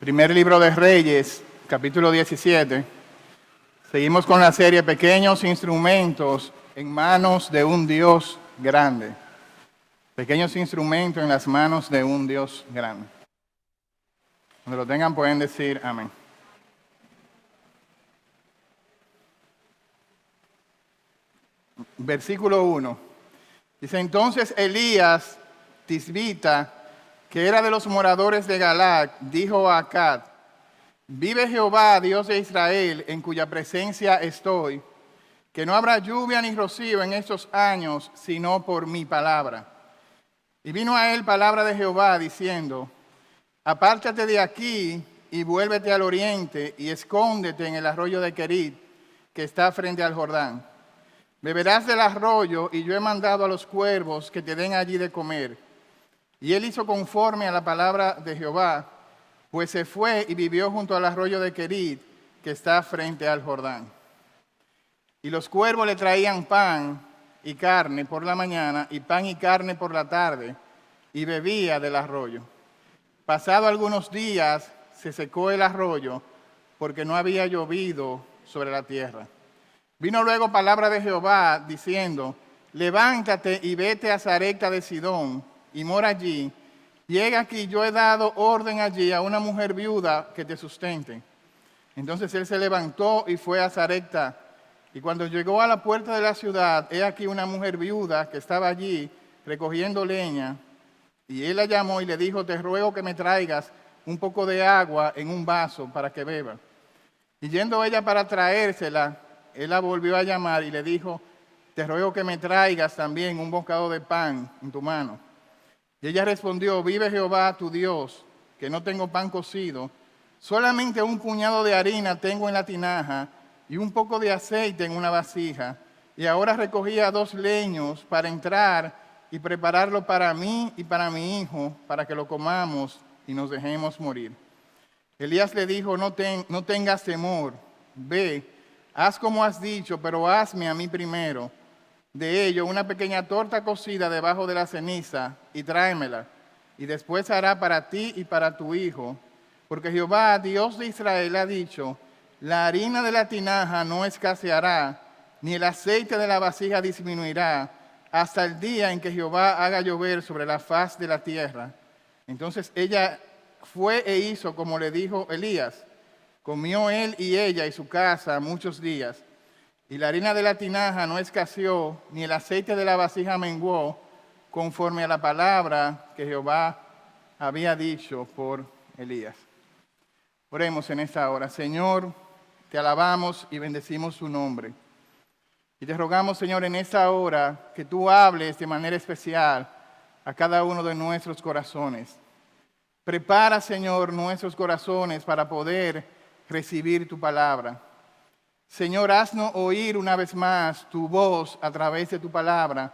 Primer libro de Reyes, capítulo 17. Seguimos con la serie Pequeños instrumentos en manos de un Dios grande. Pequeños instrumentos en las manos de un Dios grande. Cuando lo tengan pueden decir amén. Versículo 1. Dice, entonces Elías, tisbita, que era de los moradores de Galaad, dijo a Acab: vive Jehová, Dios de Israel, en cuya presencia estoy, que no habrá lluvia ni rocío en estos años, sino por mi palabra. Y vino a él palabra de Jehová, diciendo: apártate de aquí y vuélvete al oriente y escóndete en el arroyo de Querit, que está frente al Jordán. Beberás del arroyo, y yo he mandado a los cuervos que te den allí de comer. Y él hizo conforme a la palabra de Jehová, pues se fue y vivió junto al arroyo de Querit, que está frente al Jordán. Y los cuervos le traían pan y carne por la mañana, y pan y carne por la tarde, y bebía del arroyo. Pasado algunos días, se secó el arroyo, porque no había llovido sobre la tierra. Vino luego palabra de Jehová, diciendo: levántate y vete a Sarepta de Sidón, y mora allí. Llega aquí, yo he dado orden allí a una mujer viuda que te sustente. Entonces él se levantó y fue a Sarepta. Y cuando llegó a la puerta de la ciudad, he aquí una mujer viuda que estaba allí recogiendo leña. Y él la llamó y le dijo: te ruego que me traigas un poco de agua en un vaso para que beba. Y yendo ella para traérsela, él la volvió a llamar y le dijo: te ruego que me traigas también un bocado de pan en tu mano. Y ella respondió: vive Jehová tu Dios, que no tengo pan cocido, solamente un puñado de harina tengo en la tinaja y un poco de aceite en una vasija. Y ahora recogía 2 leños para entrar y prepararlo para mí y para mi hijo, para que lo comamos y nos dejemos morir. Elías le dijo: no tengas temor, ve, haz como has dicho, pero hazme a mí primero de ello una pequeña torta cocida debajo de la ceniza, y tráemela, y después hará para ti y para tu hijo, porque Jehová, Dios de Israel, ha dicho: la harina de la tinaja no escaseará, ni el aceite de la vasija disminuirá, hasta el día en que Jehová haga llover sobre la faz de la tierra. Entonces ella fue e hizo como le dijo Elías. Comió él y ella y su casa muchos días. Y la harina de la tinaja no escaseó, ni el aceite de la vasija menguó, conforme a la palabra que Jehová había dicho por Elías. Oremos en esta hora. Señor, te alabamos y bendecimos su nombre. Y te rogamos, Señor, en esta hora que tú hables de manera especial a cada uno de nuestros corazones. Prepara, Señor, nuestros corazones para poder recibir tu palabra. Señor, haznos oír una vez más tu voz a través de tu palabra,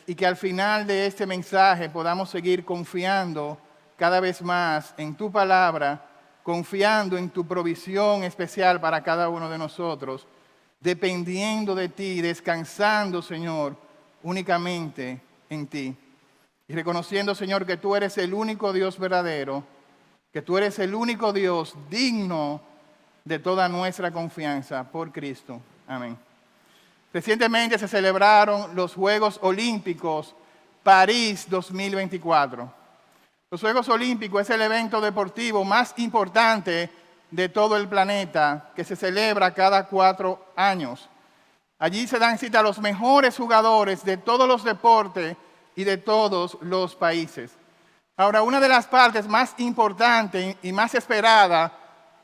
y que al final de este mensaje podamos seguir confiando cada vez más en tu palabra, confiando en tu provisión especial para cada uno de nosotros, dependiendo de ti, descansando, Señor, únicamente en ti. Y reconociendo, Señor, que tú eres el único Dios verdadero, que tú eres el único Dios digno de toda nuestra confianza por Cristo. Amén. Recientemente se celebraron los Juegos Olímpicos París 2024. Los Juegos Olímpicos es el evento deportivo más importante de todo el planeta, que se celebra cada 4 años. Allí se dan cita a los mejores jugadores de todos los deportes y de todos los países. Ahora, una de las partes más importantes y más esperadas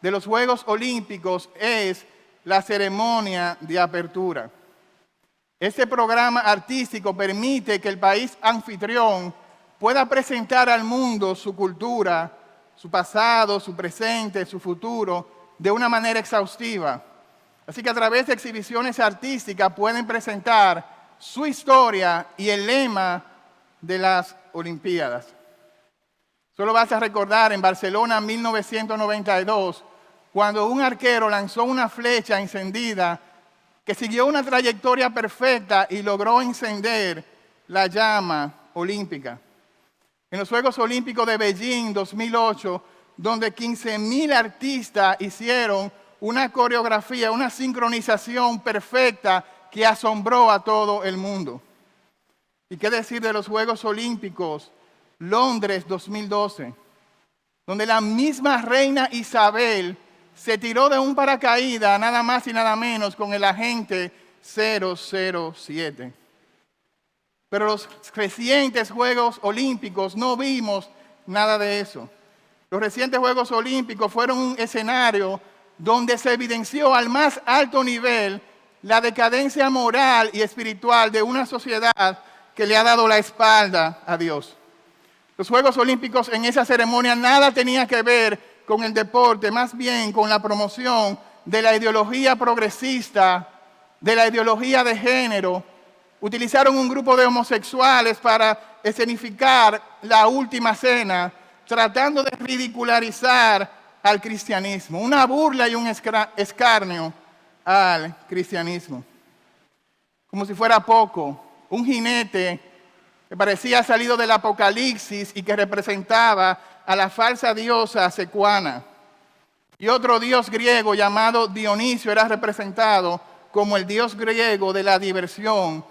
de los Juegos Olímpicos es la ceremonia de apertura. Este programa artístico permite que el país anfitrión pueda presentar al mundo su cultura, su pasado, su presente, su futuro, de una manera exhaustiva. Así que a través de exhibiciones artísticas pueden presentar su historia y el lema de las Olimpiadas. Solo basta recordar en Barcelona 1992, cuando un arquero lanzó una flecha encendida que siguió una trayectoria perfecta y logró encender la llama olímpica. En los Juegos Olímpicos de Beijing 2008, donde 15,000 artistas hicieron una coreografía, una sincronización perfecta que asombró a todo el mundo. ¿Y qué decir de los Juegos Olímpicos Londres 2012? Donde la misma reina Isabel se tiró de un paracaídas, nada más y nada menos, con el agente 007. Pero los recientes Juegos Olímpicos no vimos nada de eso. Los recientes Juegos Olímpicos fueron un escenario donde se evidenció al más alto nivel la decadencia moral y espiritual de una sociedad que le ha dado la espalda a Dios. Los Juegos Olímpicos en esa ceremonia nada tenía que ver con el deporte, más bien con la promoción de la ideología progresista, de la ideología de género. Utilizaron un grupo de homosexuales para escenificar la última cena, tratando de ridicularizar al cristianismo, una burla y un escarnio al cristianismo. Como si fuera poco, un jinete que parecía salido del Apocalipsis y que representaba a la falsa diosa Secuana. Y otro dios griego llamado Dionisio era representado como el dios griego de la diversión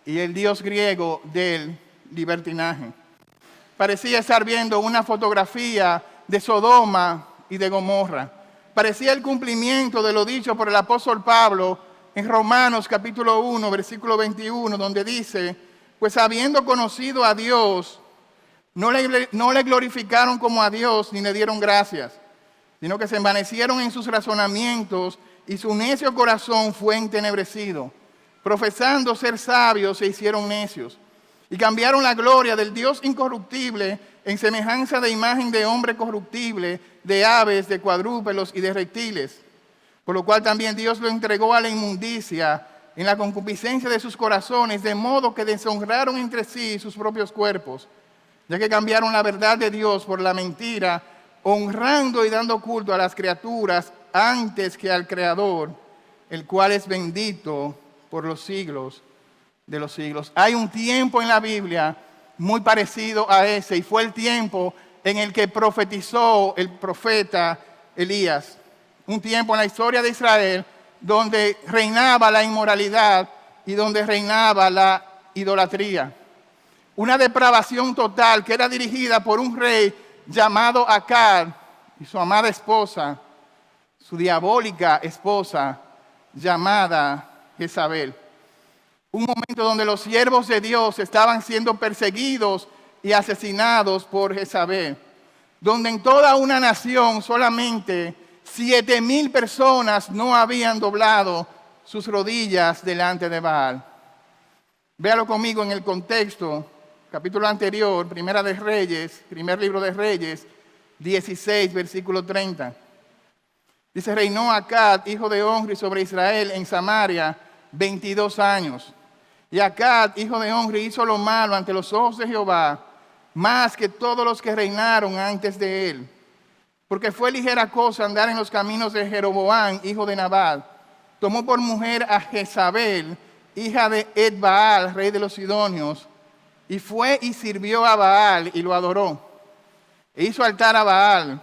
y el dios griego del libertinaje. Parecía estar viendo una fotografía de Sodoma y de Gomorra. Parecía el cumplimiento de lo dicho por el apóstol Pablo en Romanos capítulo 1, versículo 21, donde dice: pues habiendo conocido a Dios, no le glorificaron como a Dios ni le dieron gracias, sino que se envanecieron en sus razonamientos y su necio corazón fue entenebrecido. Profesando ser sabios, se hicieron necios y cambiaron la gloria del Dios incorruptible en semejanza de imagen de hombre corruptible, de aves, de cuadrúpedos y de reptiles. Por lo cual también Dios lo entregó a la inmundicia en la concupiscencia de sus corazones, de modo que deshonraron entre sí sus propios cuerpos, ya que cambiaron la verdad de Dios por la mentira, honrando y dando culto a las criaturas antes que al Creador, el cual es bendito por los siglos de los siglos. Hay un tiempo en la Biblia muy parecido a ese, y fue el tiempo en el que profetizó el profeta Elías. Un tiempo en la historia de Israel donde reinaba la inmoralidad y donde reinaba la idolatría. Una depravación total que era dirigida por un rey llamado Acab y su amada esposa, su diabólica esposa llamada Jezabel. Un momento donde los siervos de Dios estaban siendo perseguidos y asesinados por Jezabel. Donde en toda una nación solamente 7,000 personas no habían doblado sus rodillas delante de Baal. Véalo conmigo en el contexto, capítulo anterior, Primera de Reyes, primer libro de Reyes, 16, versículo 30. Dice: reinó Acab, hijo de Omri, sobre Israel en Samaria 22 años. Y Acab, hijo de Omri, hizo lo malo ante los ojos de Jehová, más que todos los que reinaron antes de él. Porque fue ligera cosa andar en los caminos de Jeroboam, hijo de Nabat. Tomó por mujer a Jezabel, hija de Edbaal, rey de los Sidonios, y fue y sirvió a Baal y lo adoró. E hizo altar a Baal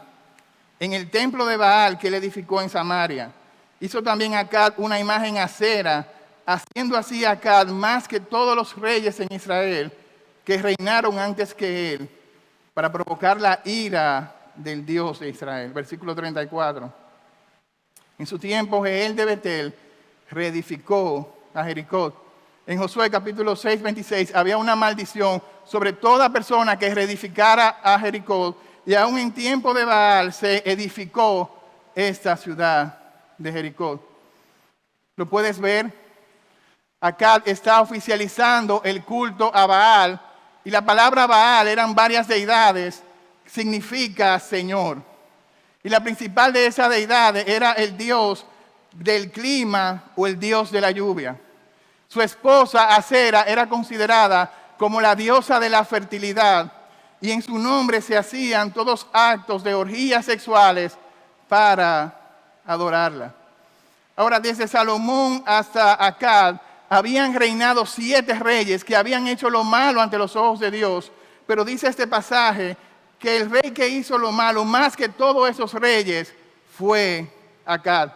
en el templo de Baal que él edificó en Samaria. Hizo también Acab una imagen acera, haciendo así Acab más que todos los reyes en Israel que reinaron antes que él, para provocar la ira del Dios de Israel. Versículo 34. En su tiempo Jehel de Betel reedificó a Jericó. En Josué capítulo 6, 26 había una maldición sobre toda persona que reedificara a Jericó, y aún en tiempo de Baal se edificó esta ciudad de Jericó. ¿Lo puedes ver? Acá está oficializando el culto a Baal, y la palabra Baal eran varias deidades, significa Señor. Y la principal de esas deidades era el dios del clima o el dios de la lluvia. Su esposa Acera era considerada como la diosa de la fertilidad, y en su nombre se hacían todos actos de orgías sexuales para adorarla. Ahora, desde Salomón hasta Acab, habían reinado 7 reyes que habían hecho lo malo ante los ojos de Dios, pero dice este pasaje que el rey que hizo lo malo, más que todos esos reyes, fue Acab.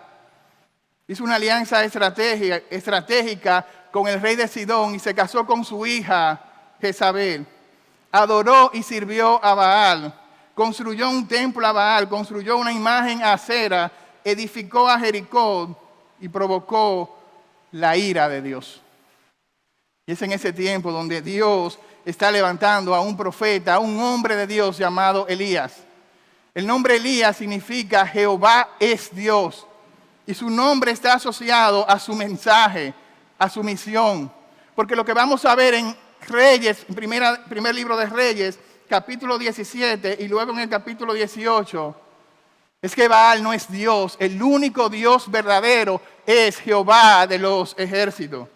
Hizo una alianza estratégica con el rey de Sidón y se casó con su hija Jezabel. Adoró y sirvió a Baal. Construyó un templo a Baal, construyó una imagen a Acera, edificó a Jericó y provocó la ira de Dios. Y es en ese tiempo donde Dios está levantando a un profeta, a un hombre de Dios llamado Elías. El nombre Elías significa Jehová es Dios. Y su nombre está asociado a su mensaje, a su misión. Porque lo que vamos a ver en Reyes, primer libro de Reyes, capítulo 17 y luego en el capítulo 18, es que Baal no es Dios. El único Dios verdadero es Jehová de los ejércitos.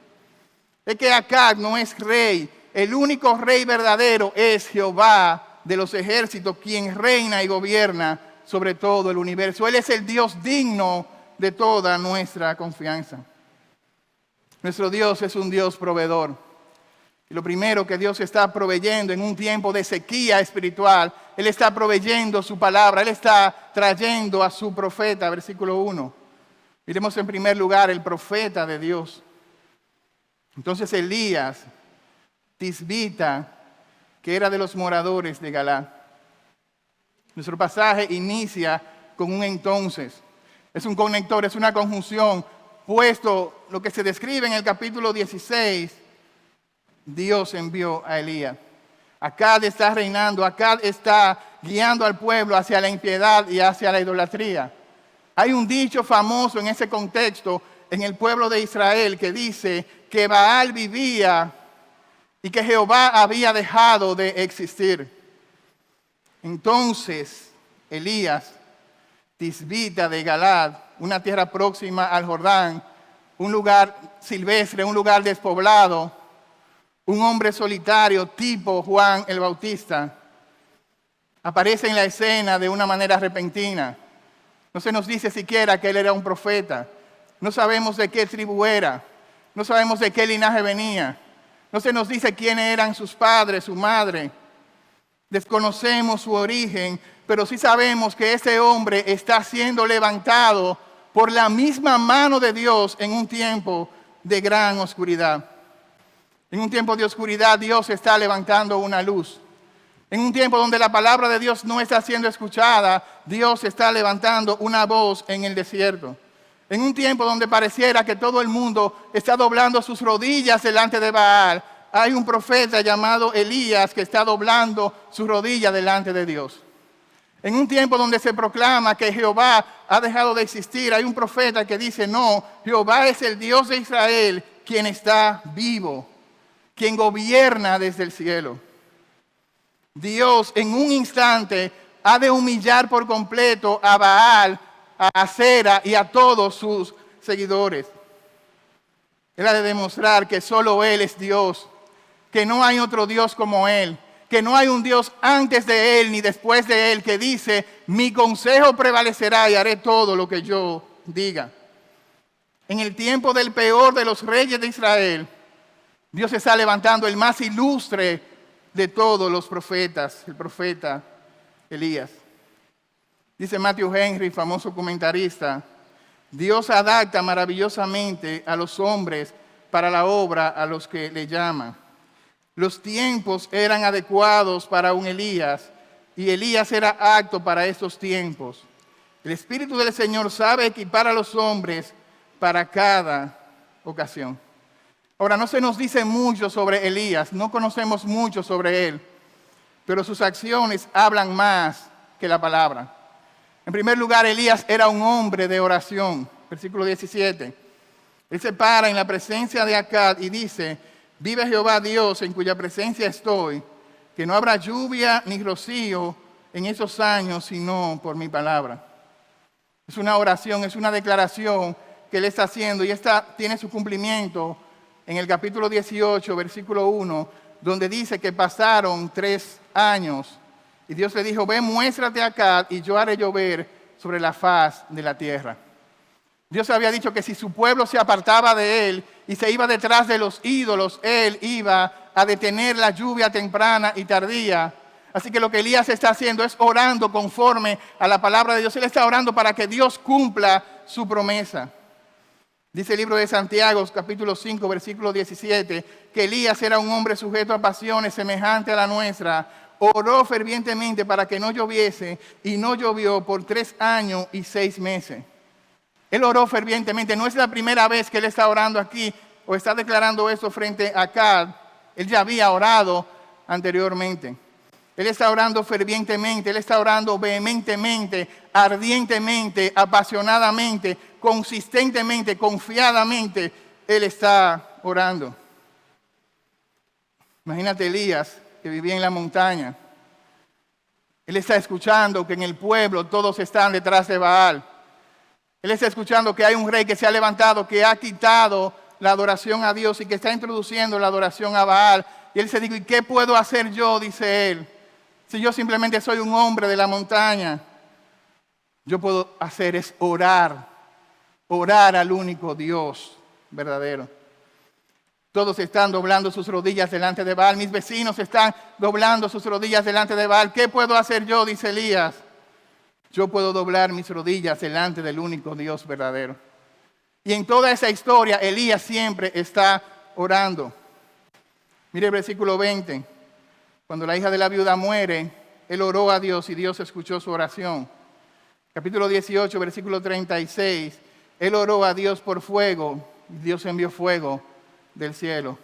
Es que Acab no es rey. El único rey verdadero es Jehová de los ejércitos, quien reina y gobierna sobre todo el universo. Él es el Dios digno de toda nuestra confianza. Nuestro Dios es un Dios proveedor. Y lo primero que Dios está proveyendo en un tiempo de sequía espiritual, Él está proveyendo su palabra, Él está trayendo a su profeta, versículo 1. Miremos en primer lugar el profeta de Dios. Entonces Elías, tisbita, que era de los moradores de Galaad. Nuestro pasaje inicia con un entonces. Es un conector, es una conjunción, puesto lo que se describe en el capítulo 16, Dios envió a Elías. Acab está reinando, Acab está guiando al pueblo hacia la impiedad y hacia la idolatría. Hay un dicho famoso en ese contexto en el pueblo de Israel que dice que Baal vivía y que Jehová había dejado de existir. Entonces Elías, tisbita de Galaad, una tierra próxima al Jordán, un lugar silvestre, un lugar despoblado, un hombre solitario tipo Juan el Bautista, aparece en la escena de una manera repentina. No se nos dice siquiera que él era un profeta. No sabemos de qué tribu era. No sabemos de qué linaje venía. No se nos dice quiénes eran sus padres, su madre. Desconocemos su origen, pero sí sabemos que ese hombre está siendo levantado por la misma mano de Dios en un tiempo de gran oscuridad. En un tiempo de oscuridad Dios está levantando una luz. En un tiempo donde la palabra de Dios no está siendo escuchada, Dios está levantando una voz en el desierto. En un tiempo donde pareciera que todo el mundo está doblando sus rodillas delante de Baal, hay un profeta llamado Elías que está doblando su rodilla delante de Dios. En un tiempo donde se proclama que Jehová ha dejado de existir, hay un profeta que dice, no, Jehová es el Dios de Israel quien está vivo, quien gobierna desde el cielo. Dios en un instante ha de humillar por completo a Baal, a Acera y a todos sus seguidores. Él ha de demostrar que solo Él es Dios, que no hay otro Dios como Él, que no hay un Dios antes de Él ni después de Él que dice, mi consejo prevalecerá y haré todo lo que yo diga. En el tiempo del peor de los reyes de Israel, Dios está levantando el más ilustre de todos los profetas, el profeta Elías. Dice Matthew Henry, famoso comentarista, Dios adapta maravillosamente a los hombres para la obra a los que le llama. Los tiempos eran adecuados para un Elías y Elías era apto para estos tiempos. El Espíritu del Señor sabe equipar a los hombres para cada ocasión. Ahora, no se nos dice mucho sobre Elías, no conocemos mucho sobre él, pero sus acciones hablan más que la palabra. En primer lugar, Elías era un hombre de oración, versículo 17. Él se para en la presencia de Acab y dice, vive Jehová Dios en cuya presencia estoy, que no habrá lluvia ni rocío en esos años, sino por mi palabra. Es una oración, es una declaración que él está haciendo y esta tiene su cumplimiento en el capítulo 18, versículo 1, donde dice que pasaron 3 años y Dios le dijo, ven, muéstrate acá y yo haré llover sobre la faz de la tierra. Dios había dicho que si su pueblo se apartaba de él y se iba detrás de los ídolos, él iba a detener la lluvia temprana y tardía Así que lo que Elías está haciendo es orando conforme a la palabra de Dios. Él está orando para que Dios cumpla su promesa. Dice el libro de Santiago, capítulo 5, versículo 17, que Elías era un hombre sujeto a pasiones semejante a la nuestra. Oró fervientemente para que no lloviese y no llovió por 3 años y 6 meses. Él oró fervientemente. No es la primera vez que él está orando aquí o está declarando esto frente a Acab. Él ya había orado anteriormente. Él está orando fervientemente, él está orando vehementemente, ardientemente, apasionadamente, consistentemente, confiadamente. Él está orando. Imagínate Elías, que vivía en la montaña. Él está escuchando que en el pueblo todos están detrás de Baal. Él está escuchando que hay un rey que se ha levantado, que ha quitado la adoración a Dios y que está introduciendo la adoración a Baal. Y él se dice, ¿y qué puedo hacer yo? Dice él. Si yo simplemente soy un hombre de la montaña, yo puedo hacer es orar al único Dios verdadero. Todos están doblando sus rodillas delante de Baal. Mis vecinos están doblando sus rodillas delante de Baal. ¿Qué puedo hacer yo? Dice Elías. Yo puedo doblar mis rodillas delante del único Dios verdadero. Y en toda esa historia, Elías siempre está orando. Mire el versículo 20. Cuando la hija de la viuda muere, él oró a Dios y Dios escuchó su oración. Capítulo 18, versículo 36. Él oró a Dios por fuego y Dios envió fuego del cielo.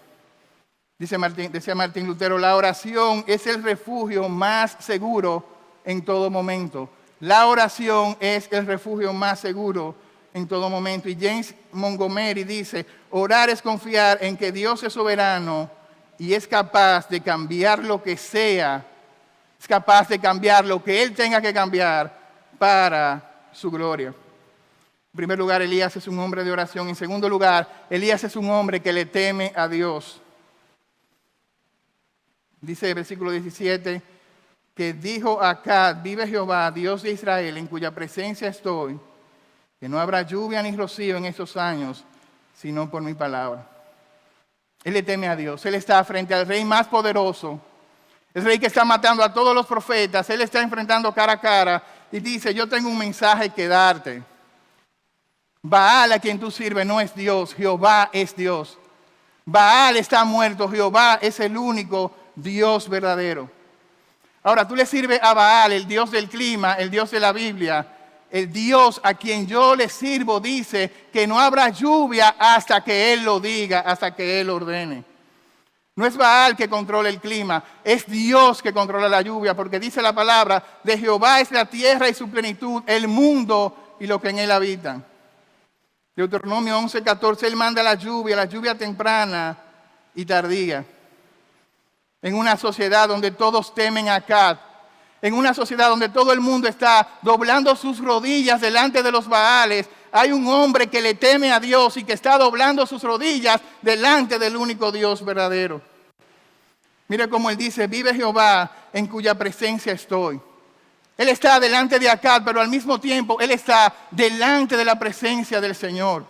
Decía Martín Lutero, la oración es el refugio más seguro en todo momento. La oración es el refugio más seguro en todo momento. Y James Montgomery dice, orar es confiar en que Dios es soberano y es capaz de cambiar lo que sea, es capaz de cambiar lo que Él tenga que cambiar para su gloria. En primer lugar, Elías es un hombre de oración. En segundo lugar, Elías es un hombre que le teme a Dios. Dice el versículo 17, que dijo Acab, vive Jehová, Dios de Israel, en cuya presencia estoy, que no habrá lluvia ni rocío en estos años, sino por mi palabra. Él le teme a Dios. Él está frente al rey más poderoso, el rey que está matando a todos los profetas. Él está enfrentando cara a cara y dice, yo tengo un mensaje que darte. Baal, a quien tú sirves, no es Dios, Jehová es Dios. Baal está muerto, Jehová es el único Dios verdadero. Ahora, tú le sirves a Baal, el Dios del clima, el Dios de la Biblia. El Dios a quien yo le sirvo dice que no habrá lluvia hasta que Él lo diga, hasta que Él ordene. No es Baal que controla el clima, es Dios que controla la lluvia, porque dice la palabra, de Jehová es la tierra y su plenitud, el mundo y lo que en él habitan. Deuteronomio 11:14, Él manda la lluvia temprana y tardía. En una sociedad donde todos temen a Acab, en una sociedad donde todo el mundo está doblando sus rodillas delante de los Baales, hay un hombre que le teme a Dios y que está doblando sus rodillas delante del único Dios verdadero. Mire cómo él dice, vive Jehová en cuya presencia estoy. Él está delante de Acab, pero al mismo tiempo él está delante de la presencia del Señor.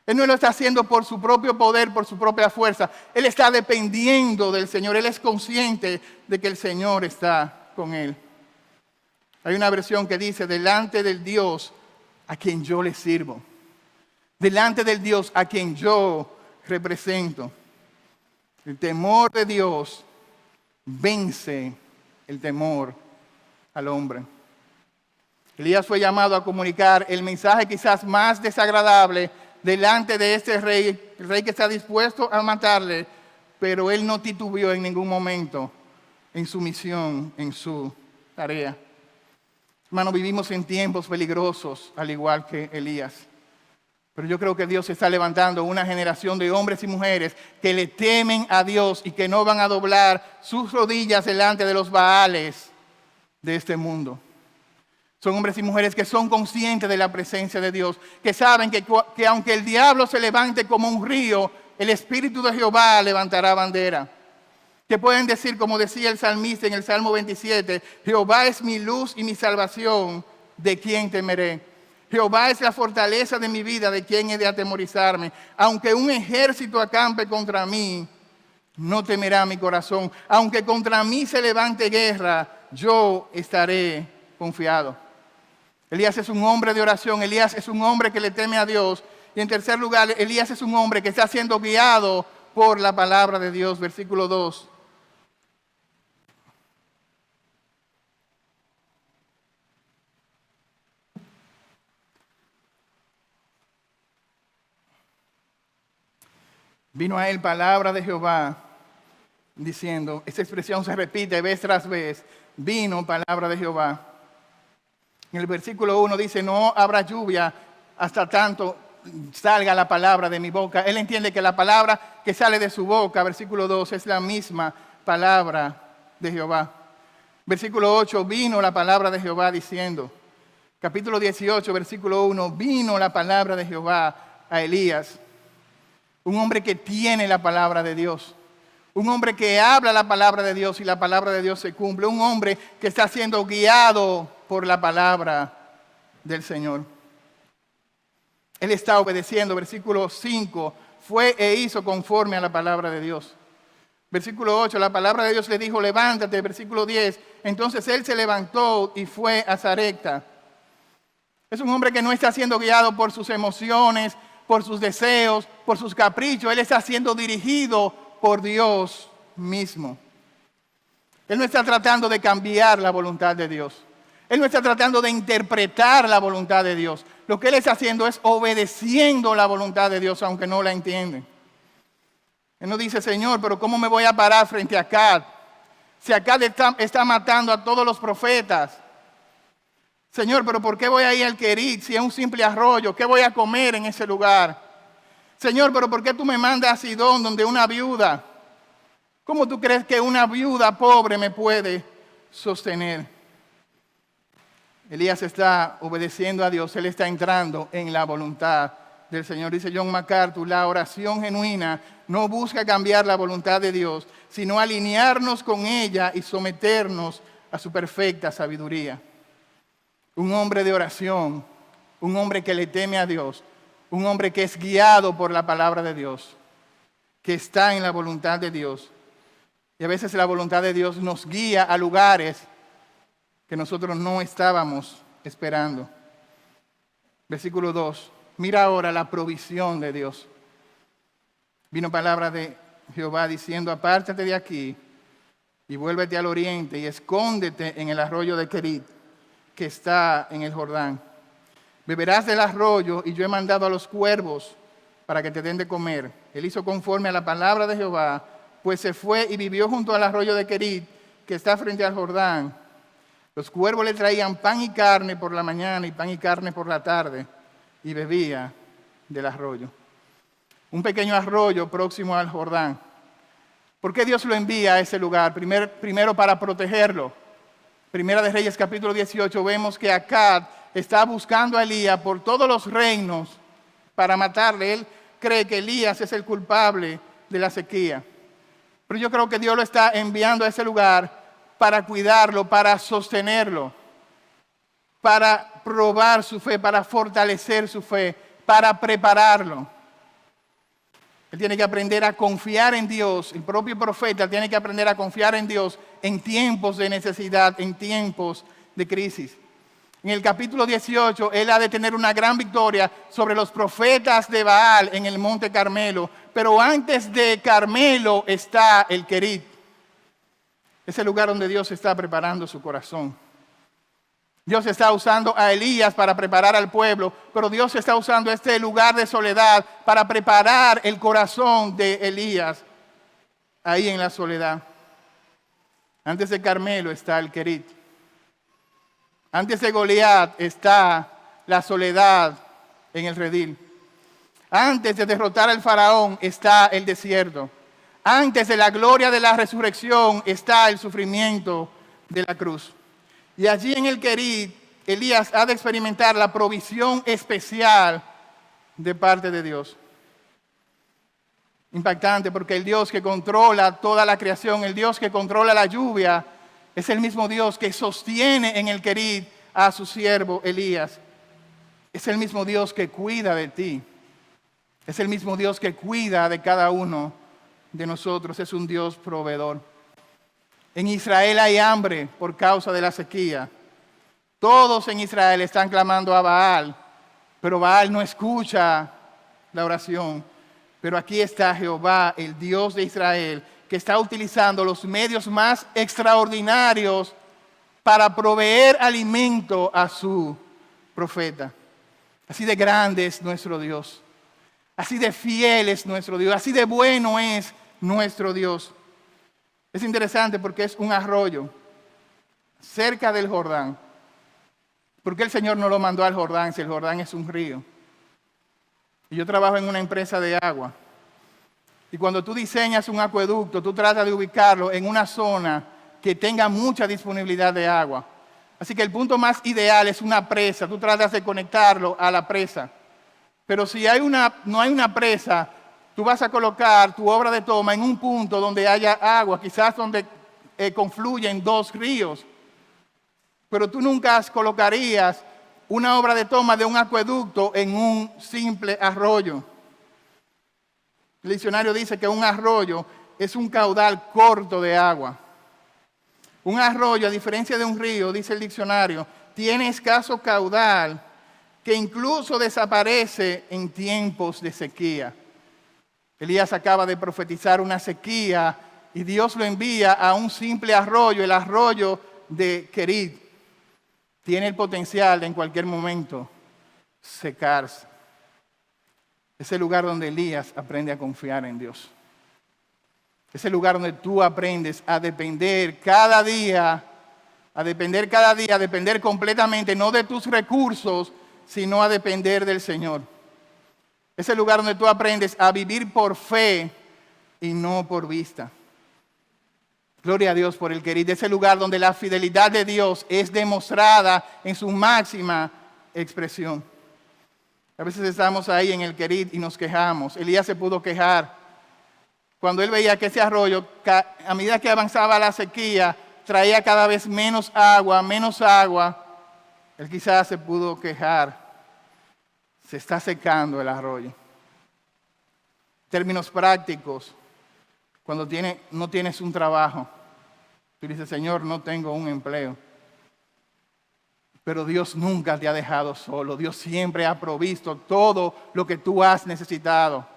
Él no lo está haciendo por su propio poder, por su propia fuerza. Él está dependiendo del Señor. Él es consciente de que el Señor está con él. Hay una versión que dice, delante del Dios a quien yo le sirvo. Delante del Dios a quien yo represento. El temor de Dios vence el temor al hombre. Elías fue llamado a comunicar el mensaje quizás más desagradable delante de este rey, el rey que está dispuesto a matarle, pero él no titubeó en ningún momento en su misión, en su tarea. Hermano, vivimos en tiempos peligrosos, al igual que Elías. Pero yo creo que Dios está levantando una generación de hombres y mujeres que le temen a Dios y que no van a doblar sus rodillas delante de los Baales de este mundo. Son hombres y mujeres que son conscientes de la presencia de Dios, que saben que aunque el diablo se levante como un río, el Espíritu de Jehová levantará bandera. Que pueden decir, como decía el salmista en el Salmo 27, Jehová es mi luz y mi salvación, ¿de quién temeré? Jehová es la fortaleza de mi vida, ¿de quién he de atemorizarme? Aunque un ejército acampe contra mí, no temerá mi corazón. Aunque contra mí se levante guerra, yo estaré confiado. Elías es un hombre de oración. Elías es un hombre que le teme a Dios. Y en tercer lugar, Elías es un hombre que está siendo guiado por la palabra de Dios. Versículo 2. Vino a él palabra de Jehová, diciendo, esta expresión se repite vez tras vez, vino palabra de Jehová. En el versículo 1 dice, no habrá lluvia hasta tanto salga la palabra de mi boca. Él entiende que la palabra que sale de su boca, versículo 2, es la misma palabra de Jehová. Versículo 8, vino la palabra de Jehová diciendo. Capítulo 18, versículo 1, vino la palabra de Jehová a Elías. Un hombre que tiene la palabra de Dios. Un hombre que habla la palabra de Dios y la palabra de Dios se cumple. Un hombre que está siendo guiado por la palabra del Señor. Él está obedeciendo. Versículo 5, fue e hizo conforme a la palabra de Dios. Versículo 8, la palabra de Dios le dijo, levántate. Versículo 10, entonces él se levantó y fue a Sarepta. Es un hombre que no está siendo guiado por sus emociones, por sus deseos, por sus caprichos. Él está siendo dirigido por Dios mismo. Él no está tratando de cambiar la voluntad de Dios. Él no está tratando de interpretar la voluntad de Dios. Lo que él está haciendo es obedeciendo la voluntad de Dios, aunque no la entiende. Él no dice, Señor, pero ¿cómo me voy a parar frente a Acab? Si Acab está matando a todos los profetas. Señor, pero ¿por qué voy a ir al Querit si es un simple arroyo? ¿Qué voy a comer en ese lugar? Señor, pero ¿por qué tú me mandas a Sidón, donde una viuda? ¿Cómo tú crees que una viuda pobre me puede sostener? Elías está obedeciendo a Dios. Él está entrando en la voluntad del Señor. Dice John MacArthur, la oración genuina no busca cambiar la voluntad de Dios, sino alinearnos con ella y someternos a su perfecta sabiduría. Un hombre de oración, un hombre que le teme a Dios, un hombre que es guiado por la palabra de Dios, que está en la voluntad de Dios. Y a veces la voluntad de Dios nos guía a lugares que nosotros no estábamos esperando. Versículo 2, mira ahora la provisión de Dios. Vino palabra de Jehová diciendo, apártate de aquí y vuélvete al oriente y escóndete en el arroyo de Querit, que está en el Jordán. Beberás del arroyo y yo he mandado a los cuervos para que te den de comer. Él hizo conforme a la palabra de Jehová, pues se fue y vivió junto al arroyo de Querit, que está frente al Jordán. Los cuervos le traían pan y carne por la mañana y pan y carne por la tarde, y bebía del arroyo. Un pequeño arroyo próximo al Jordán. ¿Por qué Dios lo envía a ese lugar? Primero para protegerlo. Primera de Reyes capítulo 18 vemos que Acab está buscando a Elías por todos los reinos para matarle. Él cree que Elías es el culpable de la sequía. Pero yo creo que Dios lo está enviando a ese lugar para cuidarlo, para sostenerlo, para probar su fe, para fortalecer su fe, para prepararlo. Él tiene que aprender a confiar en Dios. El propio profeta tiene que aprender a confiar en Dios en tiempos de necesidad, en tiempos de crisis. En el capítulo 18, él ha de tener una gran victoria sobre los profetas de Baal en el monte Carmelo. Pero antes de Carmelo está el Querit. Es el lugar donde Dios está preparando su corazón. Dios está usando a Elías para preparar al pueblo, pero Dios está usando este lugar de soledad para preparar el corazón de Elías ahí en la soledad. Antes de Carmelo está el Querit. Antes de Goliat está la soledad en el redil. Antes de derrotar al faraón está el desierto. Antes de la gloria de la resurrección está el sufrimiento de la cruz. Y allí en el Querit, Elías ha de experimentar la provisión especial de parte de Dios. Impactante, porque el Dios que controla toda la creación, el Dios que controla la lluvia, es el mismo Dios que sostiene en el Querit a su siervo Elías. Es el mismo Dios que cuida de ti. Es el mismo Dios que cuida de cada uno de nosotros es un Dios proveedor. En Israel hay hambre por causa de la sequía. Todos en Israel están clamando a Baal, pero Baal no escucha la oración. Pero aquí está Jehová, el Dios de Israel, que está utilizando los medios más extraordinarios para proveer alimento a su profeta. Así de grande es nuestro Dios. Así de fiel es nuestro Dios. Así de bueno es nuestro Dios. Es interesante porque es un arroyo cerca del Jordán. ¿Por qué el Señor no lo mandó al Jordán si el Jordán es un río? Y yo trabajo en una empresa de agua. Y cuando tú diseñas un acueducto, tú tratas de ubicarlo en una zona que tenga mucha disponibilidad de agua. Así que el punto más ideal es una presa. Tú tratas de conectarlo a la presa. Pero si no hay una presa, tú vas a colocar tu obra de toma en un punto donde haya agua, quizás donde confluyen dos ríos. Pero tú nunca colocarías una obra de toma de un acueducto en un simple arroyo. El diccionario dice que un arroyo es un caudal corto de agua. Un arroyo, a diferencia de un río, dice el diccionario, tiene escaso caudal que incluso desaparece en tiempos de sequía. Elías acaba de profetizar una sequía y Dios lo envía a un simple arroyo, el arroyo de Kerit. Tiene el potencial de en cualquier momento secarse. Es el lugar donde Elías aprende a confiar en Dios. Es el lugar donde tú aprendes a depender cada día, a depender completamente, no de tus recursos, sino a depender del Señor. Es el lugar donde tú aprendes a vivir por fe y no por vista. Gloria a Dios por el Kerit. Es el lugar donde la fidelidad de Dios es demostrada en su máxima expresión. A veces estamos ahí en el Kerit y nos quejamos. Elías se pudo quejar cuando él veía que ese arroyo, a medida que avanzaba la sequía, traía cada vez menos agua. Él quizás se pudo quejar. Se está secando el arroyo. En términos prácticos, cuando no tienes un trabajo, tú dices, Señor, no tengo un empleo. Pero Dios nunca te ha dejado solo. Dios siempre ha provisto todo lo que tú has necesitado.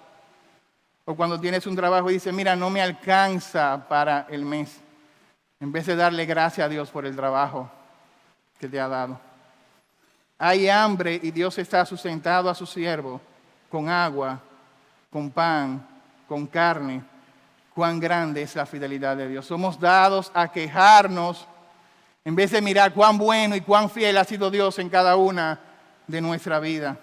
O cuando tienes un trabajo y dices, mira, no me alcanza para el mes. En vez de darle gracias a Dios por el trabajo que te ha dado. Hay hambre y Dios está sustentado a su siervo con agua, con pan, con carne. Cuán grande es la fidelidad de Dios. Somos dados a quejarnos en vez de mirar cuán bueno y cuán fiel ha sido Dios en cada una de nuestra vida.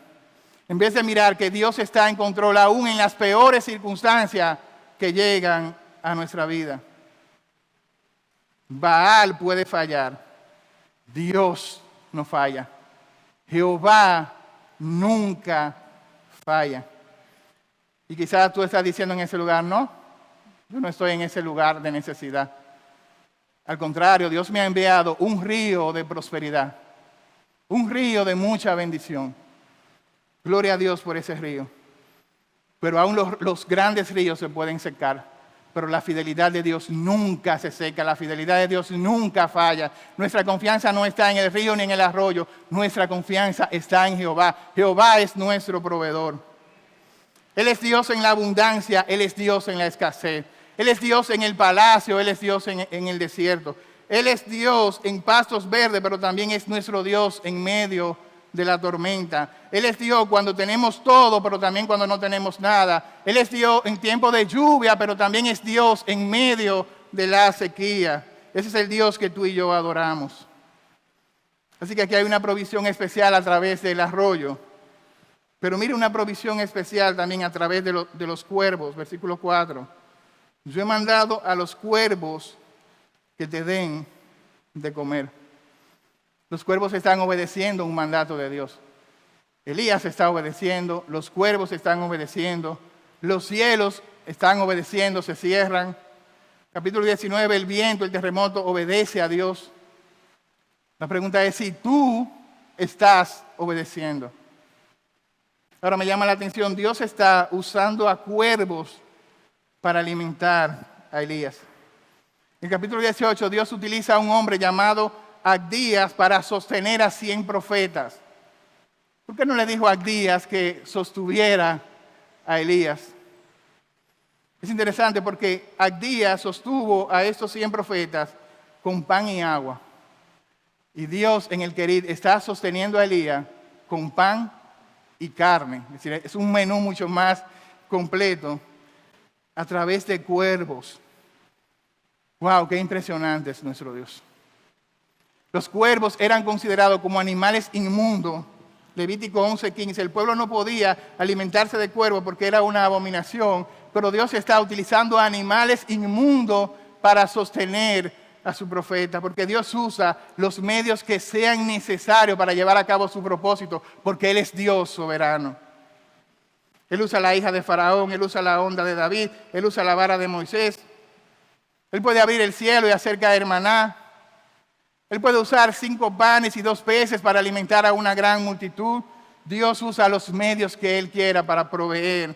En vez de mirar que Dios está en control aún en las peores circunstancias que llegan a nuestra vida. Baal puede fallar. Dios no falla. Jehová nunca falla. Y quizás tú estás diciendo en ese lugar, no, yo no estoy en ese lugar de necesidad. Al contrario, Dios me ha enviado un río de prosperidad, un río de mucha bendición. Gloria a Dios por ese río. Pero aún los grandes ríos se pueden secar. Pero la fidelidad de Dios nunca se seca, la fidelidad de Dios nunca falla. Nuestra confianza no está en el río ni en el arroyo, nuestra confianza está en Jehová. Jehová es nuestro proveedor. Él es Dios en la abundancia, Él es Dios en la escasez. Él es Dios en el palacio, Él es Dios en el desierto. Él es Dios en pastos verdes, pero también es nuestro Dios en medio de la tormenta. Él es Dios cuando tenemos todo, pero también cuando no tenemos nada. Él es Dios en tiempo de lluvia, pero también es Dios en medio de la sequía. Ese es el Dios que tú y yo adoramos. Así que aquí hay una provisión especial a través del arroyo. Pero mire una provisión especial también a través de los cuervos. Versículo 4. Yo he mandado a los cuervos que te den de comer. Los cuervos están obedeciendo un mandato de Dios. Elías está obedeciendo, los cuervos están obedeciendo, los cielos están obedeciendo, se cierran. Capítulo 19, el viento, el terremoto obedece a Dios. La pregunta es si tú estás obedeciendo. Ahora me llama la atención, Dios está usando a cuervos para alimentar a Elías. En el capítulo 18, Dios utiliza a un hombre llamado Abdías para sostener a 100 profetas. ¿Por qué no le dijo a Abdías que sostuviera a Elías? Es interesante porque Abdías sostuvo a estos 100 profetas con pan y agua. Y Dios en el Querid está sosteniendo a Elías con pan y carne. Es decir, es un menú mucho más completo a través de cuervos. ¡Wow! ¡Qué impresionante es nuestro Dios! Los cuervos eran considerados como animales inmundos. Levítico 11:15. El pueblo no podía alimentarse de cuervos porque era una abominación, pero Dios está utilizando animales inmundos para sostener a su profeta, porque Dios usa los medios que sean necesarios para llevar a cabo su propósito, porque Él es Dios soberano. Él usa la hija de Faraón, Él usa la onda de David, Él usa la vara de Moisés. Él puede abrir el cielo y hacer caer maná. Él puede usar 5 panes y 2 peces para alimentar a una gran multitud. Dios usa los medios que Él quiera para proveer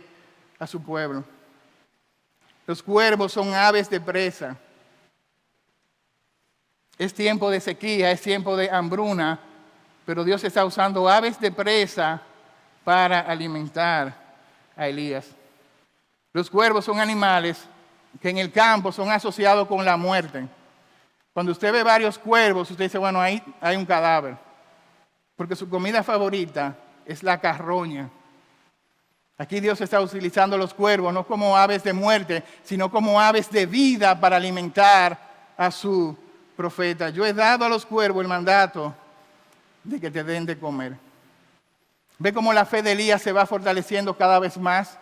a su pueblo. Los cuervos son aves de presa. Es tiempo de sequía, es tiempo de hambruna, pero Dios está usando aves de presa para alimentar a Elías. Los cuervos son animales que en el campo son asociados con la muerte. Cuando usted ve varios cuervos, usted dice, bueno, ahí hay un cadáver. Porque su comida favorita es la carroña. Aquí Dios está utilizando los cuervos no como aves de muerte, sino como aves de vida para alimentar a su profeta. Yo he dado a los cuervos el mandato de que te den de comer. Ve cómo la fe de Elías se va fortaleciendo cada vez más.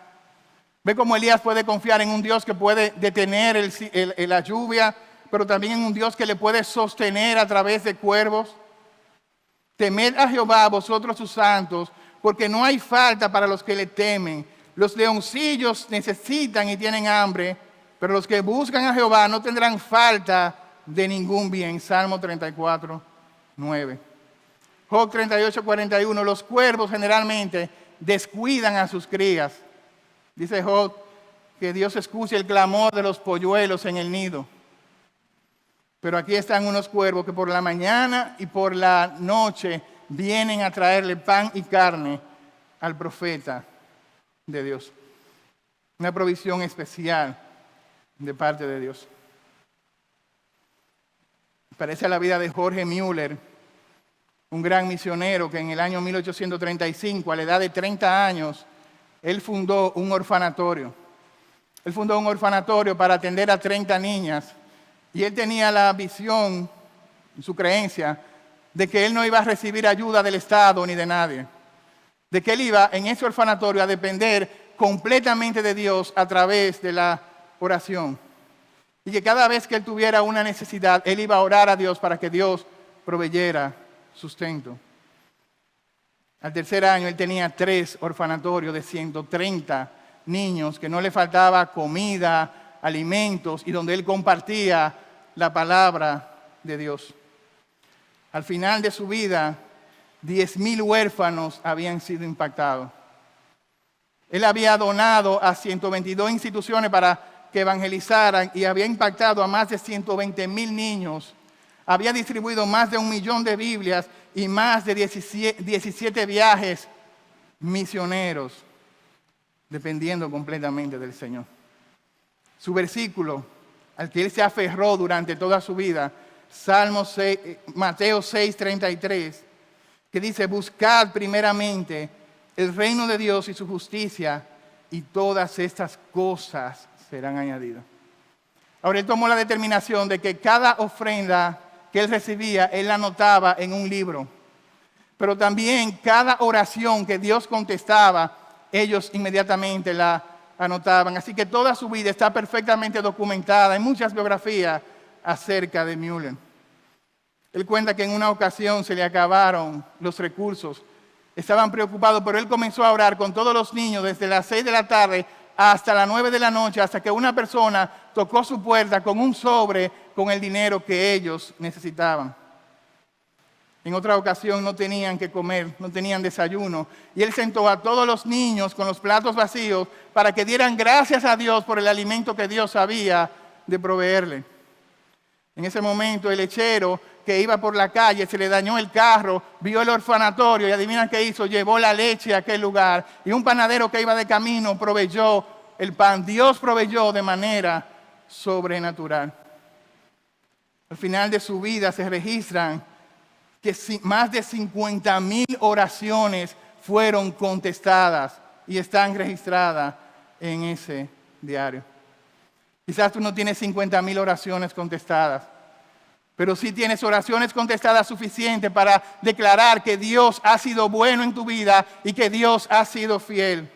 Ve cómo Elías puede confiar en un Dios que puede detener la lluvia, pero también en un Dios que le puede sostener a través de cuervos. Temed a Jehová, vosotros sus santos, porque no hay falta para los que le temen. Los leoncillos necesitan y tienen hambre, pero los que buscan a Jehová no tendrán falta de ningún bien. Salmo 34, 9. Job 38, 41. Los cuervos generalmente descuidan a sus crías. Dice Job que Dios escuche el clamor de los polluelos en el nido. Pero aquí están unos cuervos que por la mañana y por la noche vienen a traerle pan y carne al profeta de Dios. Una provisión especial de parte de Dios. Parece la vida de Jorge Müller, un gran misionero que en el año 1835, a la edad de 30 años, él fundó un orfanatorio. Él fundó un orfanatorio para atender a 30 niñas. Y él tenía la visión, su creencia, de que él no iba a recibir ayuda del Estado ni de nadie. De que él iba en ese orfanatorio a depender completamente de Dios a través de la oración. Y que cada vez que él tuviera una necesidad, él iba a orar a Dios para que Dios proveyera sustento. Al tercer año él tenía 3 orfanatorios de 130 niños que no le faltaba comida, alimentos y donde él compartía la palabra de Dios. Al final de su vida, 10,000 huérfanos habían sido impactados. Él había donado a 122 instituciones para que evangelizaran y había impactado a más de 120,000 niños. Había distribuido más de 1 millón de Biblias y más de 17 viajes misioneros, dependiendo completamente del Señor. Su versículo al que él se aferró durante toda su vida, Mateo 6:33, que dice, buscad primeramente el reino de Dios y su justicia, y todas estas cosas serán añadidas. Ahora él tomó la determinación de que cada ofrenda que él recibía, él la anotaba en un libro. Pero también cada oración que Dios contestaba, ellos inmediatamente la anotaban. Así que toda su vida está perfectamente documentada. Hay muchas biografías acerca de Müller. Él cuenta que en una ocasión se le acabaron los recursos. Estaban preocupados, pero él comenzó a orar con todos los niños desde las 6 de la tarde hasta las 9 de la noche, hasta que una persona tocó su puerta con un sobre con el dinero que ellos necesitaban. En otra ocasión no tenían que comer, no tenían desayuno. Y él sentó a todos los niños con los platos vacíos para que dieran gracias a Dios por el alimento que Dios había de proveerle. En ese momento el lechero que iba por la calle se le dañó el carro, vio el orfanatorio y adivina qué hizo, llevó la leche a aquel lugar. Y un panadero que iba de camino proveyó el pan. Dios proveyó de manera sobrenatural. Al final de su vida se registran que más de 50,000 oraciones fueron contestadas y están registradas en ese diario. Quizás tú no tienes 50,000 oraciones contestadas, pero sí tienes oraciones contestadas suficientes para declarar que Dios ha sido bueno en tu vida y que Dios ha sido fiel.